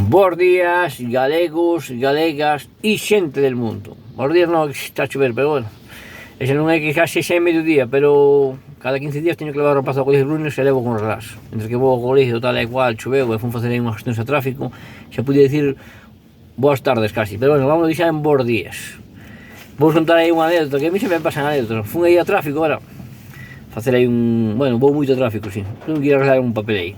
Bos días, galegos, galegas e xente del mundo. Bos días non está a chover, pero bueno, ese non é que case xa é mediodía, pero cada 15 días teño que levar o rapaz ao colegio lunes e levo con relax. Entre que vou ao colegio tal e cual, choveu e fun facer aí unhas cuestións a tráfico, xa podía dicir boas tardes casi, pero bueno, vamos a deixar en bos días. Vou contar aí unha anécdota, que a mí se me pasan anécdotas. Fun aí a tráfico ahora, facer aí bueno, vou moito a tráfico, sí. Tengo que ir a arreglar un papel aí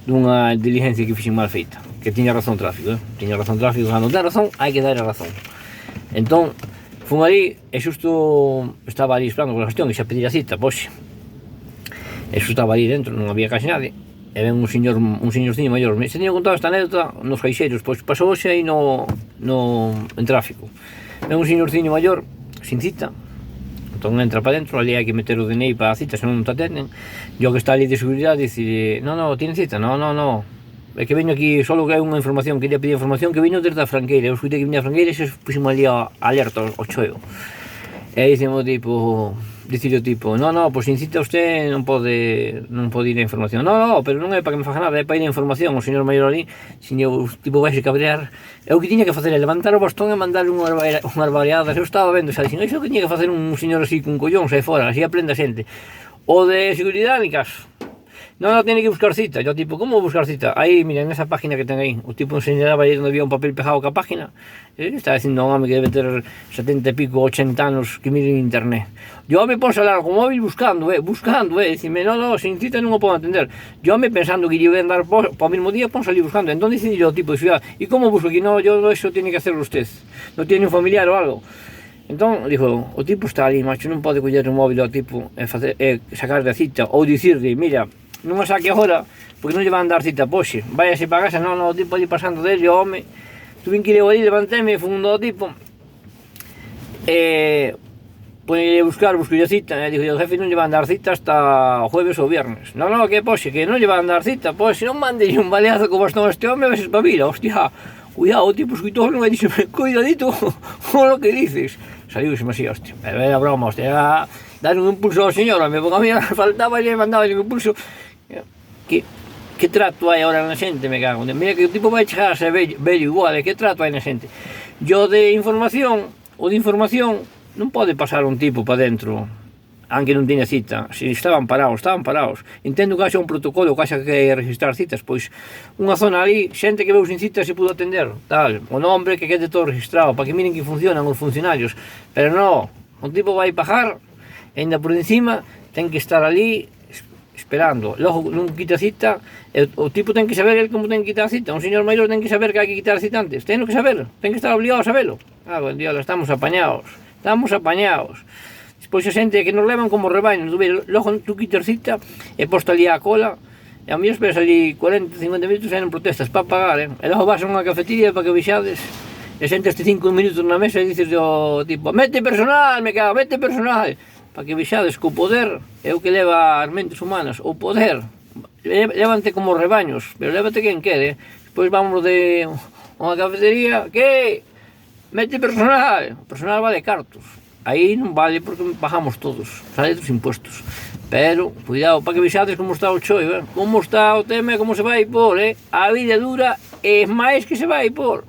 dunha diligencia que fixen mal feita, que tiña razón tráfico, tiña razón tráfico, cando ten razón, hai que dar a razón. Entón, fun ali, e xusto estaba ali esperando con a cuestión, e xa pedir a cita, pois, e xusto estaba ali dentro, non había casi nadie, e ven un señorciño maior, se teño contado esta anécdota nos caixeiros, pois pasou hoxe aí en tráfico, ven un señorciño maior, sin cita, entón entra para dentro, ali hai que meter o DNI para a cita, senón non te atenden, e o que está ali de seguridade dice, no, tiene cita, no, é que veño aquí, solo que hai unha información, quería pedir información, que veño desde a Franqueira, eu escutei que viña a Franqueira e se puxemos ali a alerta ao choeo, e aí dicemos dicir o tipo, no, pois sin cita usted non pode ir a información, no, pero non é para que me faga nada, é para ir a información, o señor maior ali, o tipo vai se cabrear, e o que tiña que facer é levantar o bastón e mandar unhas barbareadas, eu estaba vendo, xa dixen, iso que tiña que facer un señor así con collón, sai fora, así aprende a xente, o de seguridade ni caso. No, tiene que buscar cita. Yo tipo, ¿cómo buscar cita? Ahí, mira, en esa página que ten aí, o tipo enseñaba aí onde había un papel pegado ca página, estaba dicindo a un home que debe ter 70 e pico, 80 anos que mire en internet. Yo me ponse a hablar con móvil buscando, dicime, no, sin cita non o podo entender. Yo me pensando que lle iba a andar para o mismo día, ponse ali buscando. Entón dicen yo, tipo, ¿y cómo busco aquí? No, yo eso tiene que hacerlo usted. No tiene un familiar ou algo. Entón, dixo, o tipo está ali, macho, non pode coller o móvil ao tipo e sacar da cita, ou dicirle, mira, non a saque agora, porque non lle van dar cita, poxe, váyase para casa, o tipo ali pasando dele, o home, tuve que ir ali, levanteme, fun do tipo, ponelle busquei a cita, e dixo, o jefe non lle van dar cita hasta o jueves ou viernes, que poxe, que non lle van dar cita, poxe, non mandelle un baleazo co bastón a este home, a veces espabila, hostia, cuidado, o tipo escuitou non e dixo, cuidadito con lo que dices, saliu así, hostia, era broma, hostia, dar un impulso ao señor, porque a mí faltaba e mandaba un impulso. Que trato hai agora na xente, me cago? Mira que o tipo vai chegar a ser bello igual, que trato hai na xente? O de información non pode pasar un tipo para dentro, aunque non tiña cita, se estaban parados. Entendo que haxa un protocolo, que haxa que registrar citas, pois unha zona ali, xente que veu sin cita se pudo atender, tal, o nombre que quede todo registrado, para que miren que funcionan os funcionarios, pero non, un tipo vai pagar, e ainda por encima, ten que estar ali esperando, logo non quita cita, o tipo ten que saber el como ten que quitar a cita, un señor maior ten que saber que hai que quitar a cita antes, ten que saber, ten que estar obligado a sabelo. Buen día, estamos apañados. Despois a xente que nos levan como rebaños, logo tú quitas cita e posta ali a cola, e a mí esperas ali 40-50 minutos e non protestas para pagar, e logo vas a unha cafetería para que vixades, e sentes 5 minutos na mesa e dices ao tipo, mete personal, para que vexades que o poder é o que leva as mentes humanas, o poder, lévante como rebaños, pero lévate quen quede, despois vamos de unha cafetería, que mete personal, o personal vale cartos, aí non vale porque pagamos todos, sale dos impuestos, pero, cuidado, para que vexades como está o choio, como está o tema e como se vai por, a vida dura e máis que se vai por.